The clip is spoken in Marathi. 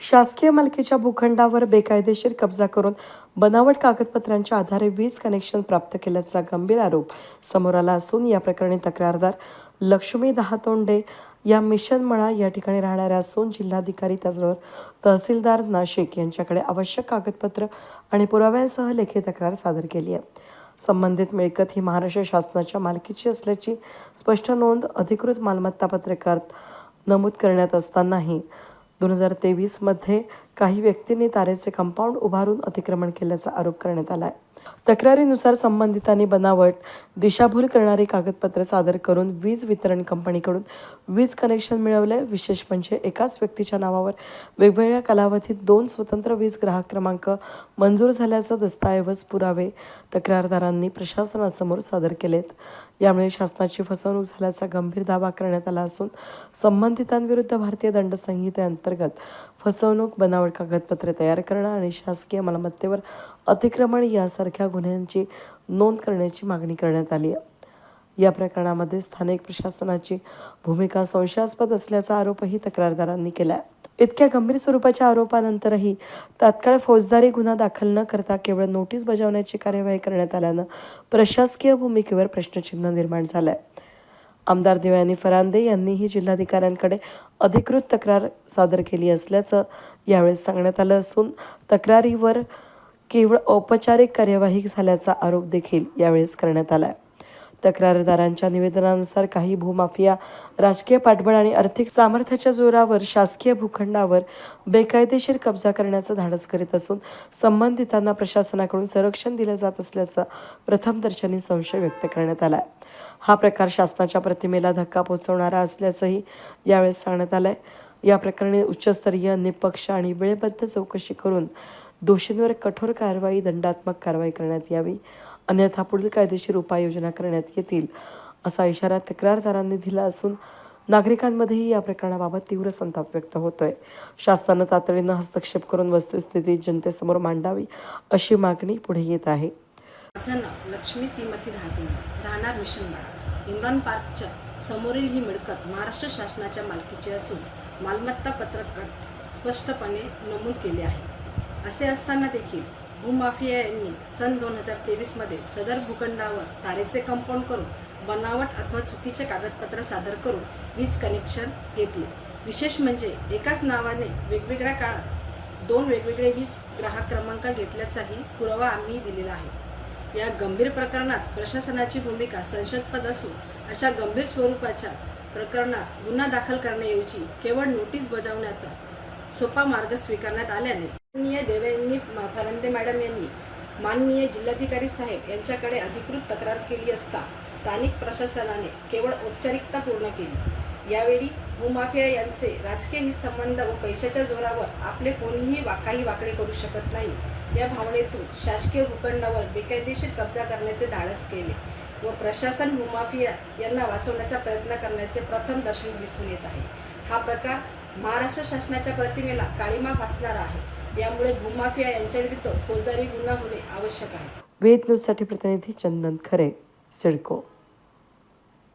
शासकीय मालकीच्या भूखंडावर बेकायदेशीर कब्जा करून बनावट कागदपत्रांच्या आधारे वीज कनेक्शन प्राप्त केल्याचा गंभीर आरोप समोर आला असून या प्रकरणी तक्रारदार लक्ष्मी दहातोंडे या मिशन मळा या ठिकाणी राहणाऱ्या असून जिल्हाधिकारी त्याचबरोबर तहसीलदार नाशिक यांच्याकडे आवश्यक कागदपत्र आणि पुराव्यांसह लेखी तक्रार सादर केली आहे। संबंधित मिळकत ही महाराष्ट्र शासनाच्या मालकीची असल्याची स्पष्ट नोंद अधिकृत मालमत्ता पत्रकात नमूद करण्यात असतानाही 2023 काही व्यक्तींनी तारेचे कंपाऊंड उभारून अतिक्रमण केल्याचा आरोप करण्यात आला आहे। तक्रारीनुसार संबंधितांनी बनावट दिशाभूल करणारी कागदपत्रे सादर करून वीज वितरण कंपनीकडून वीज कनेक्शन मिळवले। विशेष म्हणजे एकाच व्यक्तीच्या नावावर वेगवेगळ्या कालावधीत 2 स्वतंत्र वीज ग्राहक क्रमांक मंजूर झाल्याचे दस्तऐवज पुरावे तक्रारदारांनी प्रशासनासमोर सादर केलेत। यामुळे शासनाची फसवणूक झाल्याचा गंभीर दावा करण्यात आला असून संबंधितांविरुद्ध भारतीय दंड संहितेअंतर्गत फसवणूक, बनावट कागदपत्रे तयार करणं आणि शासकीय मालमत्तेवर अतिक्रमण यासारख्या गुन्ह्यांची नोंद करण्याची मागणी करण्यात आली आहे। या प्रकरणामध्ये स्थानिक प्रशासनाची भूमिका संशयास्पद असल्याचा आरोपही तक्रारदारांनी केला आहे। इतक्या गंभीर स्वरूपाच्या आरोपानंतरही तात्काळ फौजदारी गुन्हा दाखल न करता केवळ नोटीस बजावण्याची कार्यवाही करण्यात आल्यानं प्रशासकीय भूमिकेवर प्रश्नचिन्ह निर्माण झालं आहे। आमदार देवयानी फरांदे यांनीही जिल्हाधिकाऱ्यांकडे अधिकृत तक्रार सादर केली असल्याचं यावेळेस सांगण्यात आलं असून तक्रारीवर केवळ औपचारिक कार्यवाही झाल्याचा आरोप देखील यावेळेस करण्यात आला आहे। तक्रारदारांच्या निवेदनानुसार काही भूमाफिया राजकीय पाठबळ आणि आर्थिक सामर्थ्याच्या जोरावर शासकीय भूखंडावर बेकायदेशीर कब्जा करण्याचं धाडस करीत असून संबंधितांना प्रशासनाकडून संरक्षण दिलं जात असल्याचा प्रथमदर्शनी संशय व्यक्त करण्यात आला आहे। हा प्रकार शासनाच्या प्रतिमेला धक्का पोहोचवणारा असल्याचंही यावेळेस सांगण्यात आलंय। या प्रकरणी उच्चस्तरीय निष्पक्ष आणि वेळेबद्ध चौकशी करून दोषींवर कठोर कारवाई, दंडात्मक कारवाई करण्यात यावी, अन्यथा पुढील कायदेशीर उपाययोजना करण्यात येतील असा इशारा तक्रारदारांनी दिला असून नागरिकांमध्येही या प्रकरणाबाबत तीव्र संताप व्यक्त होतोय। शासनानं तातडीनं हस्तक्षेप करून वस्तुस्थिती जनतेसमोर मांडावी अशी मागणी पुढे येत आहे। माझं नाव लक्ष्मी तिमती दहातोंडे, राहणार मिशन मळा। इम्रान पार्कच्या समोरील ही मिळकत महाराष्ट्र शासनाच्या मालकीची असून मालमत्ता पत्रकात स्पष्टपणे नमूद केले आहे। असे असताना देखील भूमाफिया यांनी सन 2023 सदर भूखंडावर तारेचे कंपाऊंड करून बनावट अथवा चुकीचे कागदपत्र सादर करून वीज कनेक्शन घेतले। विशेष म्हणजे एकाच नावाने वेगवेगळ्या काळात 2 वेगवेगळे वीज ग्राहक क्रमांक घेतल्याचाही पुरावा आम्ही दिलेला आहे। या गंभीर प्रकरणात प्रशासनाची भूमिका संशयास्पद असून अशा गंभीर स्वरूपाच्या प्रकरणात गुन्हा दाखल करण्याऐवजी केवळ नोटीस बजावण्याचा सोपा मार्ग स्वीकारण्यात आल्याने माननीय देवयानी फरांदे मॅडम यांनी माननीय जिल्हाधिकारी साहेब यांच्याकडे अधिकृत तक्रार केली असता स्थानिक प्रशासनाने केवळ औपचारिकता पूर्ण केली। यावेळी भूमाफिया यांचे राजकीय हितसंबंध व पैशाच्या जोरावर आपले कोणीही काही वाकडे करू शकत नाही या भावनेतून शासकीय भूखंडावर बेकायदेशीर कब्जा करण्याचे धाडस केले व प्रशासन भूमाफिया यांना वाचवण्याचा प्रयत्न करण्याचे प्रथमदर्शनी दिसून येत आहे। हा प्रकार महाराष्ट्र शासनाच्या प्रतिमेला काळीमा फासणारा आहे। यामुळे भूमाफिया यांच्याविरुद्ध फौजदारी गुन्हा होणे आवश्यक आहे। वेद न्यूजसाठी प्रतिनिधी चंदन खरे, सिडको।